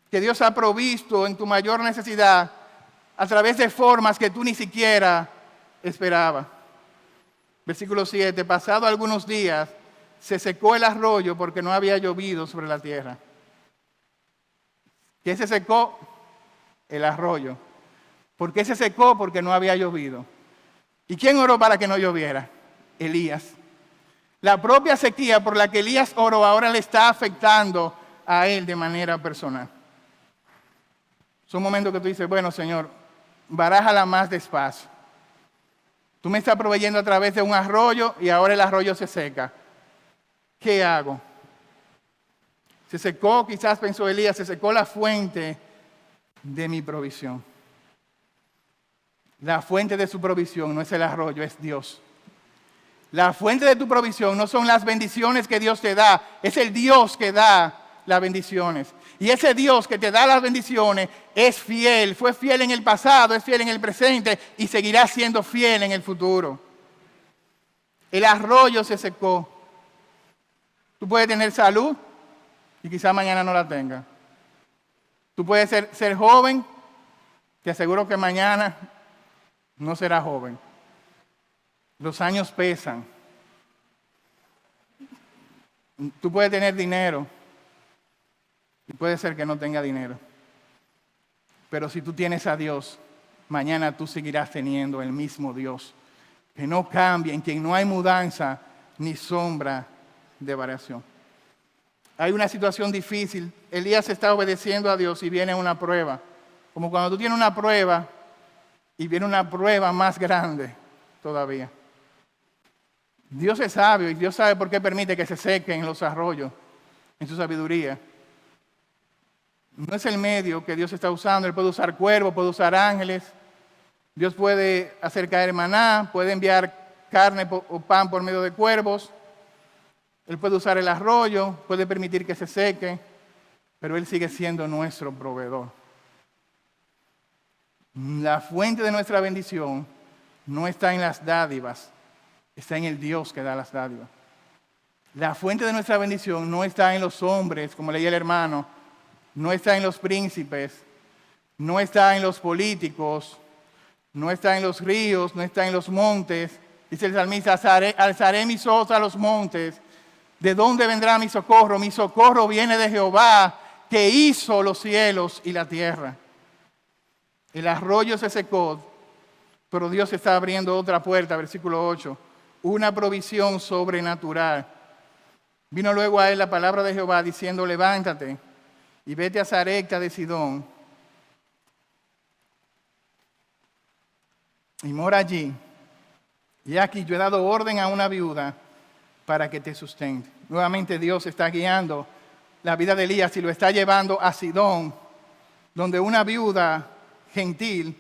Que Dios ha provisto en tu mayor necesidad a través de formas que tú ni siquiera esperabas. Versículo 7, pasado algunos días, se secó el arroyo porque no había llovido sobre la tierra. ¿Qué se secó? El arroyo. ¿Por qué se secó? Porque no había llovido. ¿Y quién oró para que no lloviera? Elías. La propia sequía por la que Elías oró ahora le está afectando a él de manera personal. Son momentos que tú dices, bueno, Señor, barájala más despacio. Tú me estás proveyendo a través de un arroyo y ahora el arroyo se seca. ¿Qué hago? Se secó, quizás pensó Elías, se secó la fuente de mi provisión. La fuente de su provisión no es el arroyo, es Dios. La fuente de tu provisión no son las bendiciones que Dios te da, es el Dios que da las bendiciones. Y ese Dios que te da las bendiciones es fiel, fue fiel en el pasado, es fiel en el presente y seguirá siendo fiel en el futuro. El arroyo se secó. Tú puedes tener salud y quizás mañana no la tengas. Tú puedes ser joven, te aseguro que mañana no serás joven. Los años pesan. Tú puedes tener dinero y puede ser que no tenga dinero. Pero si tú tienes a Dios, mañana tú seguirás teniendo el mismo Dios, que no cambia, en quien no hay mudanza ni sombra de variación. Hay una situación difícil. Elías está obedeciendo a Dios y viene una prueba. Como cuando tú tienes una prueba y viene una prueba más grande todavía. Dios es sabio y Dios sabe por qué permite que se sequen los arroyos en su sabiduría. No es el medio que Dios está usando. Él puede usar cuervos, puede usar ángeles. Dios puede hacer caer maná, puede enviar carne o pan por medio de cuervos. Él puede usar el arroyo, puede permitir que se seque, pero Él sigue siendo nuestro proveedor. La fuente de nuestra bendición no está en las dádivas, está en el Dios que da las dádivas. La fuente de nuestra bendición no está en los hombres, como leía el hermano, no está en los príncipes, no está en los políticos, no está en los ríos, no está en los montes. Dice el salmista, alzaré mis ojos a los montes. ¿De dónde vendrá mi socorro? Mi socorro viene de Jehová, que hizo los cielos y la tierra. El arroyo se secó, pero Dios está abriendo otra puerta, versículo 8. Una provisión sobrenatural. Vino luego a él la palabra de Jehová diciendo, levántate y vete a Sarepta de Sidón y mora allí. Y aquí yo he dado orden a una viuda para que te sustente. Nuevamente Dios está guiando la vida de Elías y lo está llevando a Sidón, donde una viuda gentil.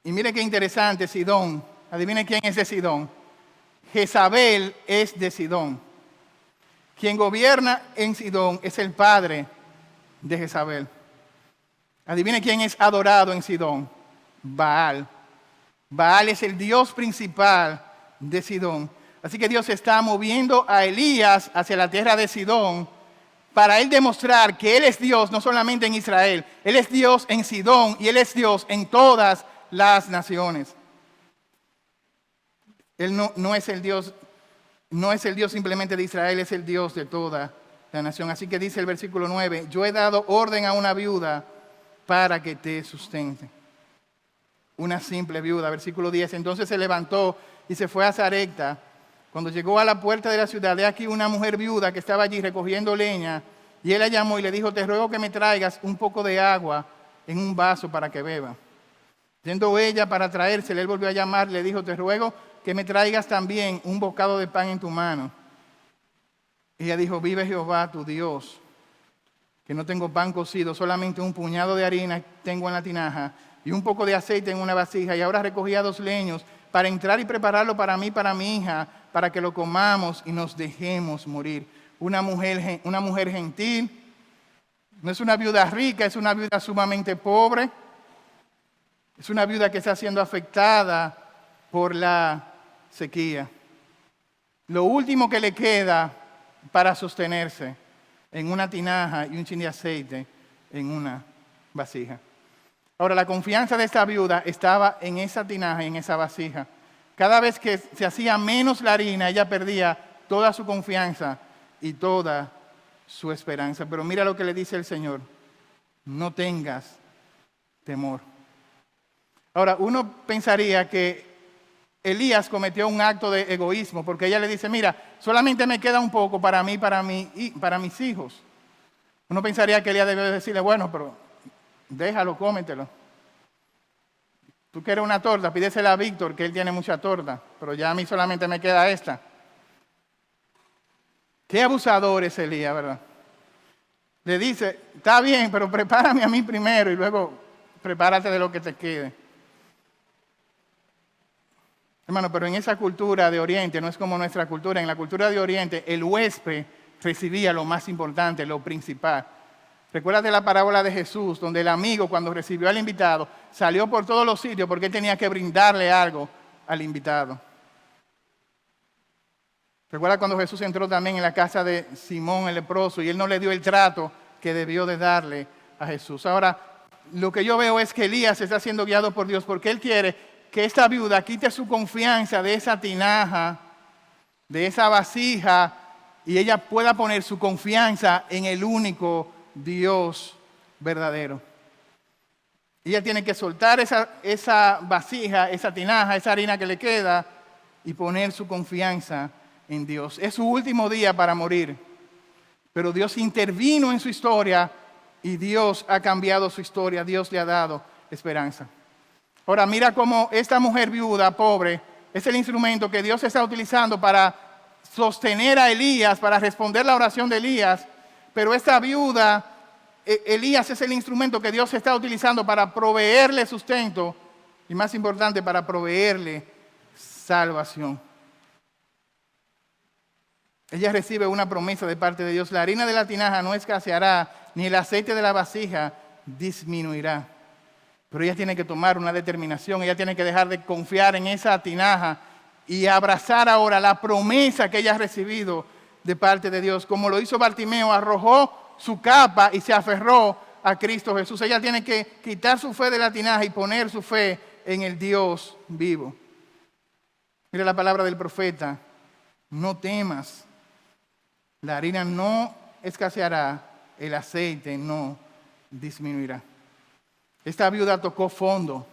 Y mire qué interesante Sidón. Adivine quién es de Sidón. Jezabel es de Sidón. Quien gobierna en Sidón es el padre de Jezabel. Adivine quién es adorado en Sidón. Baal. Baal es el dios principal de Sidón. Así que Dios está moviendo a Elías hacia la tierra de Sidón para él demostrar que Él es Dios no solamente en Israel, Él es Dios en Sidón y Él es Dios en todas las naciones. Él no es el Dios simplemente de Israel, es el Dios de toda la nación. Así que dice el versículo 9, yo he dado orden a una viuda para que te sustente. Una simple viuda. Versículo 10, entonces se levantó y se fue a Sarepta Cuando llegó a la puerta de la ciudad, he aquí una mujer viuda que estaba allí recogiendo leña, y él la llamó y le dijo: te ruego que me traigas un poco de agua en un vaso para que beba. Yendo ella para traérsela, él volvió a llamar y le dijo: te ruego que me traigas también un bocado de pan en tu mano. Ella dijo: vive Jehová tu Dios, que no tengo pan cocido, solamente un puñado de harina tengo en la tinaja y un poco de aceite en una vasija, y ahora recogía 2 leños para entrar y prepararlo para mí, para mi hija, para que lo comamos y nos dejemos morir. Una mujer gentil, no es una viuda rica, es una viuda sumamente pobre, es una viuda que está siendo afectada por la sequía. Lo último que le queda para sostenerse en una tinaja y un chin de aceite en una vasija. Ahora, la confianza de esta viuda estaba en esa tinaja y en esa vasija. Cada vez que se hacía menos la harina, ella perdía toda su confianza y toda su esperanza. Pero mira lo que le dice el Señor: no tengas temor. Ahora, uno pensaría que Elías cometió un acto de egoísmo, porque ella le dice: mira, solamente me queda un poco para mí y para mis hijos. Uno pensaría que Elías debió decirle: bueno, pero déjalo, cómetelo. Tú quieres una torta, pídesela a Víctor, que él tiene mucha torta, pero ya a mí solamente me queda esta. Qué abusador es Elías, ¿verdad? Le dice: está bien, pero prepárame a mí primero y luego prepárate de lo que te quede. Hermano, pero en esa cultura de Oriente, no es como nuestra cultura. En la cultura de Oriente, el huésped recibía lo más importante, lo principal. Recuérdate la parábola de Jesús, donde el amigo, cuando recibió al invitado, salió por todos los sitios porque él tenía que brindarle algo al invitado. Recuerda cuando Jesús entró también en la casa de Simón el leproso y él no le dio el trato que debió de darle a Jesús. Ahora, lo que yo veo es que Elías está siendo guiado por Dios porque él quiere que esta viuda quite su confianza de esa tinaja, de esa vasija, y ella pueda poner su confianza en el único Dios verdadero. Ella tiene que soltar esa vasija, esa tinaja, esa harina que le queda y poner su confianza en Dios. Es su último día para morir, pero Dios intervino en su historia y Dios ha cambiado su historia. Dios le ha dado esperanza. Ahora mira cómo esta mujer viuda, pobre, es el instrumento que Dios está utilizando para sostener a Elías, para responder la oración de Elías. Pero esta viuda, Elías es el instrumento que Dios está utilizando para proveerle sustento y, más importante, para proveerle salvación. Ella recibe una promesa de parte de Dios: la harina de la tinaja no escaseará, ni el aceite de la vasija disminuirá. Pero ella tiene que tomar una determinación, ella tiene que dejar de confiar en esa tinaja y abrazar ahora la promesa que ella ha recibido de parte de Dios. Como lo hizo Bartimeo, arrojó su capa y se aferró a Cristo Jesús. Ella tiene que quitar su fe de la tinaja y poner su fe en el Dios vivo. Mira la palabra del profeta: no temas, la harina no escaseará, el aceite no disminuirá. Esta viuda tocó fondo,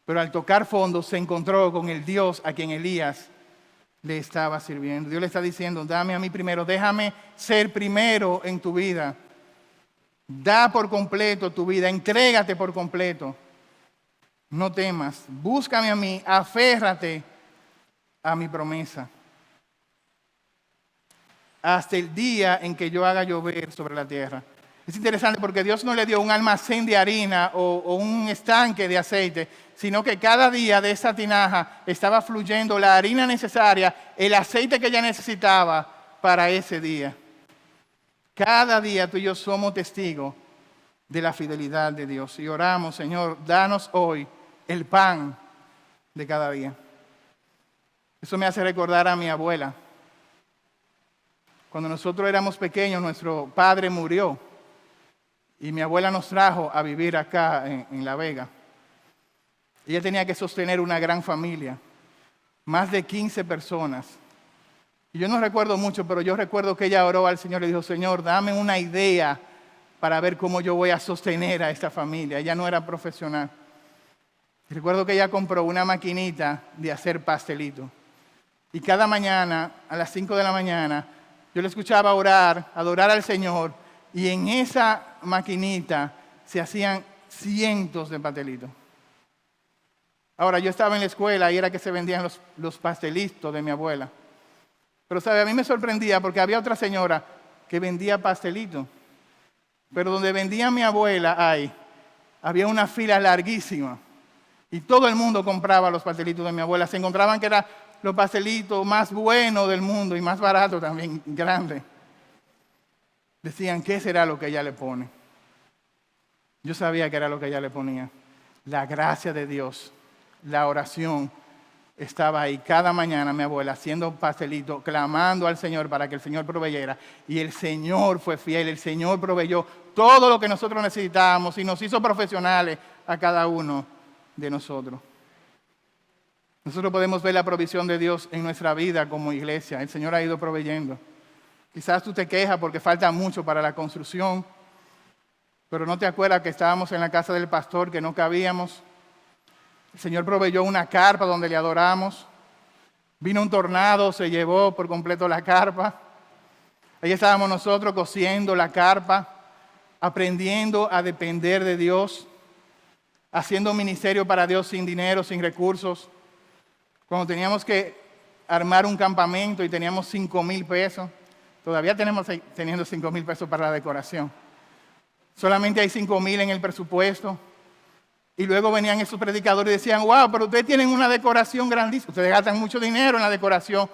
pero al tocar fondo se encontró con el Dios a quien Elías le estaba sirviendo. Dios le está diciendo: dame a mí primero, déjame ser primero en tu vida. Da por completo tu vida, entrégate por completo. No temas, búscame a mí, aférrate a mi promesa. Hasta el día en que yo haga llover sobre la tierra. Es interesante porque Dios no le dio un almacén de harina o un estanque de aceite, sino que cada día de esa tinaja estaba fluyendo la harina necesaria, el aceite que ella necesitaba para ese día. Cada día tú y yo somos testigos de la fidelidad de Dios. Y oramos: Señor, danos hoy el pan de cada día. Eso me hace recordar a mi abuela. Cuando nosotros éramos pequeños, nuestro padre murió. Y mi abuela nos trajo a vivir acá en La Vega. Ella tenía que sostener una gran familia, más de 15 personas. Y yo no recuerdo mucho, pero yo recuerdo que ella oró al Señor y dijo: Señor, dame una idea para ver cómo yo voy a sostener a esta familia. Ella no era profesional. Y recuerdo que ella compró una maquinita de hacer pastelitos. Y cada mañana, a las 5 de la mañana, yo le escuchaba orar, adorar al Señor, y en esa maquinita se hacían cientos de pastelitos. Ahora, yo estaba en la escuela y era que se vendían los pastelitos de mi abuela. Pero, ¿sabe? A mí me sorprendía porque había otra señora que vendía pastelitos. Pero donde vendía mi abuela, había una fila larguísima. Y todo el mundo compraba los pastelitos de mi abuela. Se encontraban que eran los pastelitos más buenos del mundo y más baratos también, grandes. Decían, ¿qué será lo que ella le pone? Yo sabía que era lo que ella le ponía. La gracia de Dios, la oración, estaba ahí cada mañana mi abuela haciendo pastelito, clamando al Señor para que el Señor proveyera. Y el Señor fue fiel, el Señor proveyó todo lo que nosotros necesitábamos y nos hizo profesionales a cada uno de nosotros. Nosotros podemos ver la provisión de Dios en nuestra vida como iglesia. El Señor ha ido proveyendo. Quizás tú te quejas porque falta mucho para la construcción, pero no te acuerdas que estábamos en la casa del pastor, que no cabíamos. El Señor proveyó una carpa donde le adoramos. Vino un tornado, se llevó por completo la carpa. Ahí estábamos nosotros cosiendo la carpa, aprendiendo a depender de Dios, haciendo ministerio para Dios sin dinero, sin recursos. Cuando teníamos que armar un campamento y teníamos 5,000 pesos, todavía tenemos teniendo 5,000 pesos para la decoración. Solamente hay 5,000 en el presupuesto. Y luego venían esos predicadores y decían, wow, pero ustedes tienen una decoración grandísima. Ustedes gastan mucho dinero en la decoración.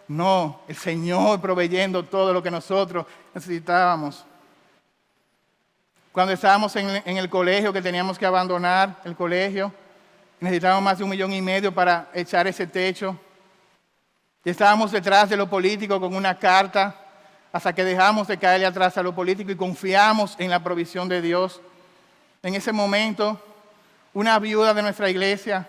No, el Señor proveyendo todo lo que nosotros necesitábamos. Cuando estábamos en el colegio, que teníamos que abandonar el colegio, necesitábamos más de 1,5 millones para echar ese techo. Y estábamos detrás de lo político con una carta, hasta que dejamos de caerle atrás a lo político y confiamos en la provisión de Dios. En ese momento, una viuda de nuestra iglesia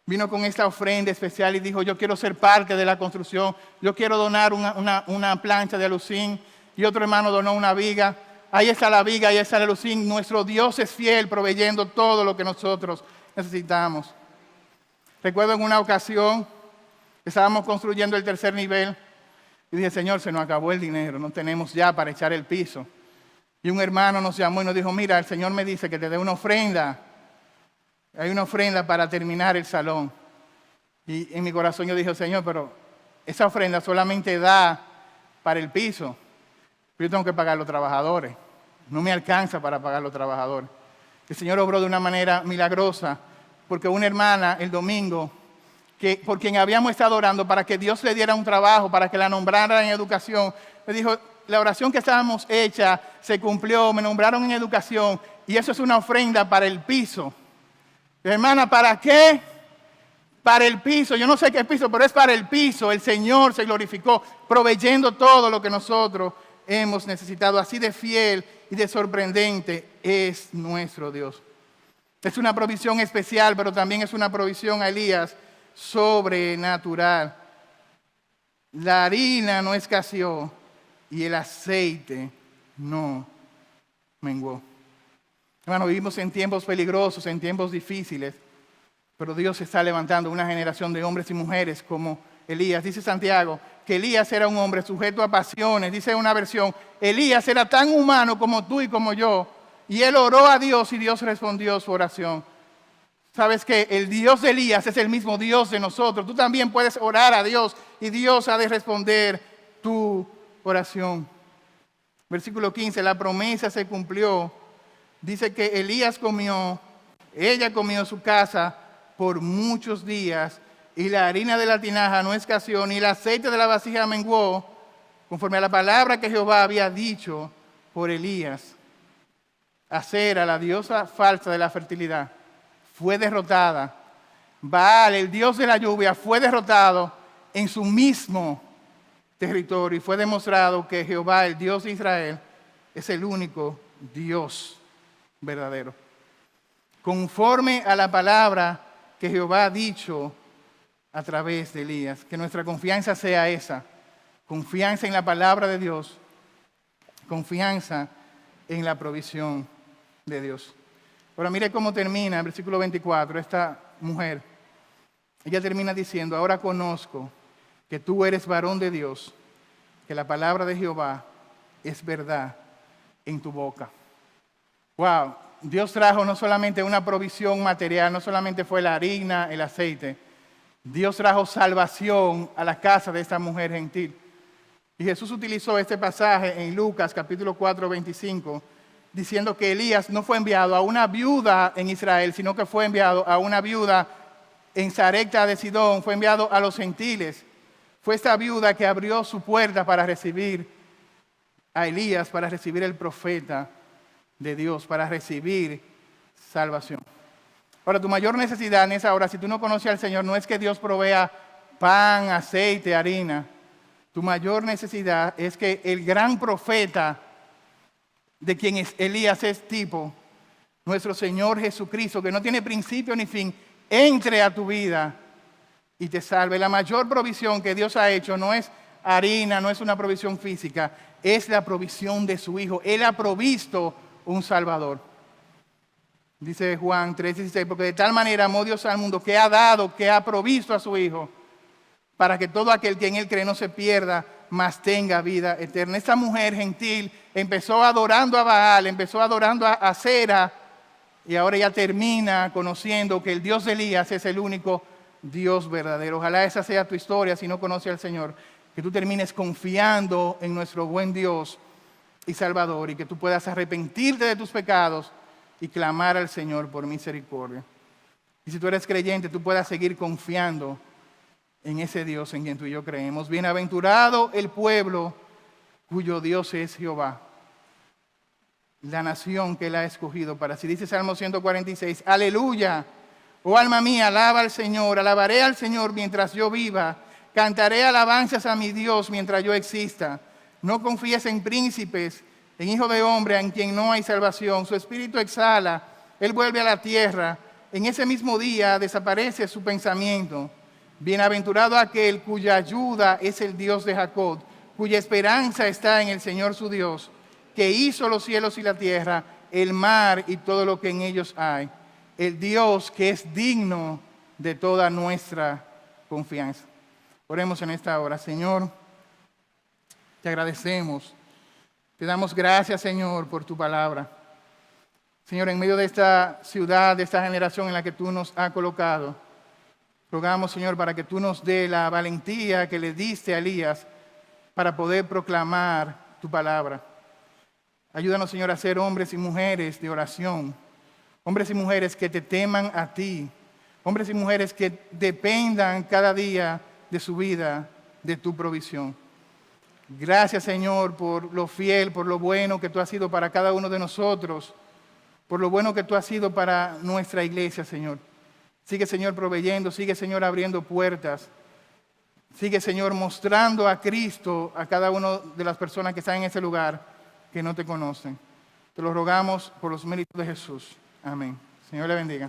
vino con esta ofrenda especial y dijo, yo quiero ser parte de la construcción, yo quiero donar una plancha de alucín. Y otro hermano donó una viga. Ahí está la viga, ahí está el alucín. Nuestro Dios es fiel, proveyendo todo lo que nosotros necesitamos. Recuerdo en una ocasión, estábamos construyendo el 3er nivel y dije, Señor, se nos acabó el dinero, no tenemos ya para echar el piso. Y un hermano nos llamó y nos dijo, mira, el Señor me dice que te dé una ofrenda. Hay una ofrenda para terminar el salón. Y en mi corazón yo dije, Señor, pero esa ofrenda solamente da para el piso. Yo tengo que pagar a los trabajadores. No me alcanza para pagar a los trabajadores. El Señor obró de una manera milagrosa, porque una hermana el domingo, por quien habíamos estado orando para que Dios le diera un trabajo, para que la nombrara en educación, me dijo, la oración que estábamos hecha se cumplió, me nombraron en educación y eso es una ofrenda para el piso. Hermana, ¿para qué? Para el piso, yo no sé qué piso, pero es para el piso. El Señor se glorificó proveyendo todo lo que nosotros hemos necesitado. Así de fiel y de sorprendente es nuestro Dios. Es una provisión especial, pero también es una provisión, a Elías, sobrenatural. La harina no escaseó y el aceite no menguó. Hermano, vivimos en tiempos peligrosos, en tiempos difíciles, pero Dios está levantando una generación de hombres y mujeres como Elías. Dice Santiago que Elías era un hombre sujeto a pasiones. Dice una versión, Elías era tan humano como tú y como yo, y él oró a Dios y Dios respondió su oración. Sabes que el Dios de Elías es el mismo Dios de nosotros. Tú también puedes orar a Dios y Dios ha de responder tu oración. Versículo 15, la promesa se cumplió. Dice que Elías comió, ella comió en su casa por muchos días y la harina de la tinaja no escaseó, ni el aceite de la vasija menguó, conforme a la palabra que Jehová había dicho por Elías. Acera, la diosa falsa de la fertilidad, fue derrotada. Baal, el dios de la lluvia, fue derrotado en su mismo territorio y fue demostrado que Jehová, el Dios de Israel, es el único Dios verdadero. Conforme a la palabra que Jehová ha dicho a través de Elías, que nuestra confianza sea esa, confianza en la palabra de Dios, confianza en la provisión de Dios. Ahora mire cómo termina el versículo 24, esta mujer. Ella termina diciendo, ahora conozco que tú eres varón de Dios, que la palabra de Jehová es verdad en tu boca. Wow, Dios trajo no solamente una provisión material, no solamente fue la harina, el aceite. Dios trajo salvación a la casa de esta mujer gentil. Y Jesús utilizó este pasaje en Lucas capítulo 4, 25, diciendo que Elías no fue enviado a una viuda en Israel, sino que fue enviado a una viuda en Sarepta de Sidón, fue enviado a los gentiles. Fue esta viuda que abrió su puerta para recibir a Elías, para recibir el profeta de Dios, para recibir salvación. Ahora, tu mayor necesidad en esa hora, si tú no conoces al Señor, no es que Dios provea pan, aceite, harina. Tu mayor necesidad es que el gran profeta de quien Elías es tipo, nuestro Señor Jesucristo, que no tiene principio ni fin, entre a tu vida y te salve. La mayor provisión que Dios ha hecho no es harina, no es una provisión física, es la provisión de su Hijo. Él ha provisto un Salvador. Dice Juan 3:16, porque de tal manera amó Dios al mundo que ha dado, que ha provisto a su Hijo, para que todo aquel que en Él cree no se pierda, mas tenga vida eterna. Esta mujer gentil empezó adorando a Baal, empezó adorando a Acera, y ahora ya termina conociendo que el Dios de Elías es el único Dios verdadero. Ojalá esa sea tu historia si no conoces al Señor, que tú termines confiando en nuestro buen Dios y Salvador, y que tú puedas arrepentirte de tus pecados y clamar al Señor por misericordia. Y si tú eres creyente, tú puedas seguir confiando en ese Dios en quien tú y yo creemos. Bienaventurado el pueblo cuyo Dios es Jehová, la nación que Él ha escogido para sí. Dice Salmo 146, aleluya, oh alma mía, alaba al Señor, alabaré al Señor mientras yo viva, cantaré alabanzas a mi Dios mientras yo exista. No confíes en príncipes, en hijo de hombre en quien no hay salvación. Su espíritu exhala, Él vuelve a la tierra. En ese mismo día desaparece su pensamiento. Bienaventurado aquel cuya ayuda es el Dios de Jacob, cuya esperanza está en el Señor su Dios, que hizo los cielos y la tierra, el mar y todo lo que en ellos hay. El Dios que es digno de toda nuestra confianza. Oremos en esta hora. Señor, te agradecemos. Te damos gracias, Señor, por tu palabra. Señor, en medio de esta ciudad, de esta generación en la que tú nos has colocado, rogamos, Señor, para que tú nos dé la valentía que le diste a Elías para poder proclamar tu palabra. Ayúdanos, Señor, a ser hombres y mujeres de oración, hombres y mujeres que te teman a ti, hombres y mujeres que dependan cada día de su vida, de tu provisión. Gracias, Señor, por lo fiel, por lo bueno que tú has sido para cada uno de nosotros, por lo bueno que tú has sido para nuestra iglesia, Señor. Sigue, Señor, proveyendo, sigue, Señor, abriendo puertas. Sigue, Señor, mostrando a Cristo a cada una de las personas que están en ese lugar que no te conocen. Te lo rogamos por los méritos de Jesús. Amén. Señor le bendiga.